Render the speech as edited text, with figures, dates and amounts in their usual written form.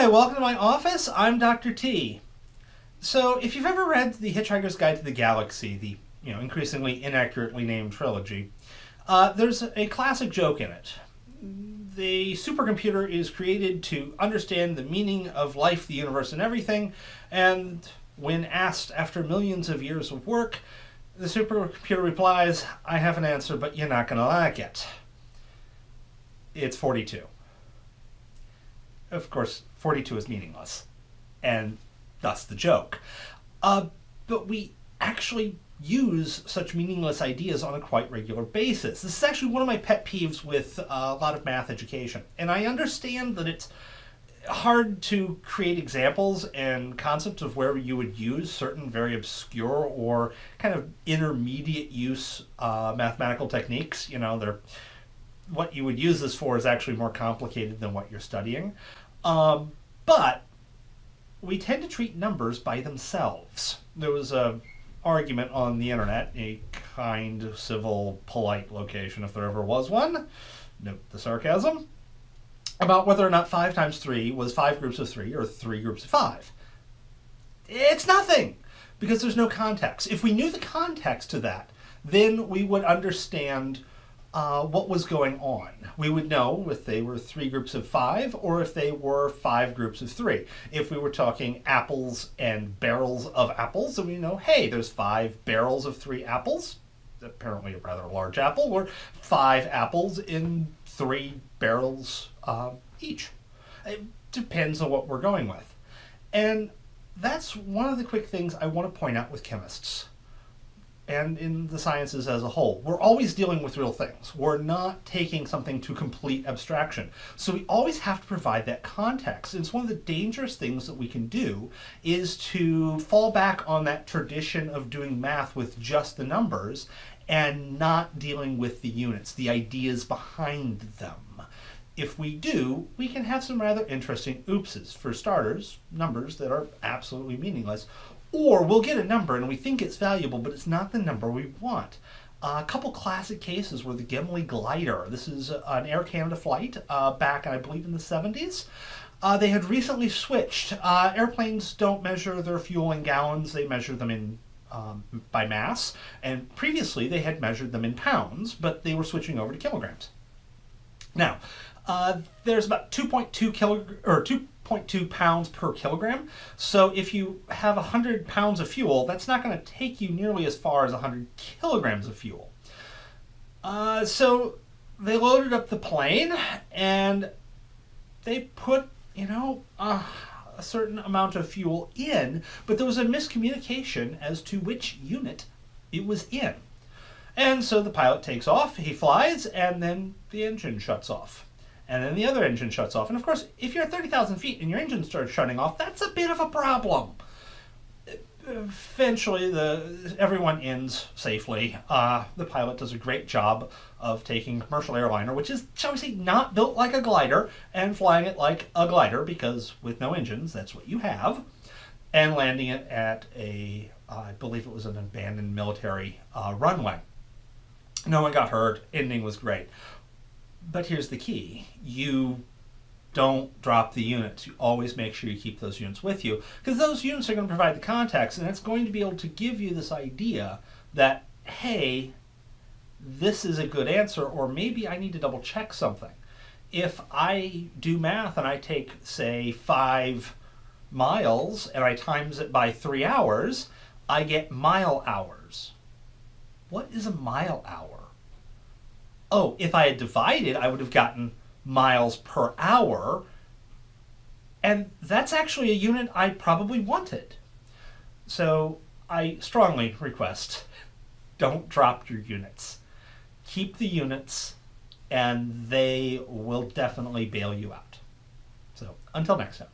Hi, welcome to my office. I'm Dr. T. So, if you've ever read The Hitchhiker's Guide to the Galaxy, the increasingly inaccurately named trilogy, there's a classic joke in it. The supercomputer is created to understand the meaning of life, the universe, and everything, and when asked after millions of years of work, the supercomputer replies, "I have an answer, but you're not going to like it." It's 42. Of course, 42 is meaningless, and thus the joke. But we actually use such meaningless ideas on a quite regular basis. This is actually one of my pet peeves with a lot of math education, and I understand that it's hard to create examples and concepts of where you would use certain very obscure or kind of intermediate use mathematical techniques. What you would use this for is actually more complicated than what you're studying. But we tend to treat numbers by themselves. There was an argument on the internet, a kind, civil, polite location if there ever was one, note the sarcasm, about whether or not 5 times 3 was 5 groups of 3 or 3 groups of 5. It's nothing, because there's no context. If we knew the context to that, then we would understand what was going on. We would know if they were 3 groups of 5 or if they were 5 groups of 3. If we were talking apples and barrels of apples, then we know, hey, there's 5 barrels of 3 apples, apparently a rather large apple, or 5 apples in 3 barrels each. It depends on what we're going with. And that's one of the quick things I want to point out with chemists and in the sciences as a whole. We're always dealing with real things. We're not taking something to complete abstraction. So we always have to provide that context. It's one of the dangerous things that we can do is to fall back on that tradition of doing math with just the numbers and not dealing with the units, the ideas behind them. If we do, we can have some rather interesting oopses. For starters, numbers that are absolutely meaningless. Or we'll get a number and we think it's valuable, but it's not the number we want. A couple classic cases were the Gimli glider. This is an Air Canada flight back, I believe, in the 70s. They had recently switched. Airplanes don't measure their fuel in gallons. They measure them in by mass. And previously, they had measured them in pounds, but they were switching over to kilograms. Now, there's about 2.2 pounds per kilogram. So if you have 100 pounds of fuel, that's not going to take you nearly as far as 100 kilograms of fuel. So they loaded up the plane and they put, a certain amount of fuel in, but there was a miscommunication as to which unit it was in. And so the pilot takes off, he flies, and then the engine shuts off. And then the other engine shuts off. And of course, if you're at 30,000 feet and your engine starts shutting off, that's a bit of a problem. Eventually, everyone ends safely. The pilot does a great job of taking a commercial airliner, which is, shall we say, not built like a glider, and flying it like a glider, because with no engines, that's what you have, and landing it at I believe it was an abandoned military runway. No one got hurt. Ending was great. But here's the key. You don't drop the units. You always make sure you keep those units with you, because those units are going to provide the context, and it's going to be able to give you this idea that, hey, this is a good answer, or maybe I need to double check something. If I do math and I take, say, 5 miles and I times it by 3 hours, I get mile hours. What is a mile hour? Oh, if I had divided, I would have gotten miles per hour. And that's actually a unit I probably wanted. So I strongly request, don't drop your units. Keep the units, and they will definitely bail you out. So until next time.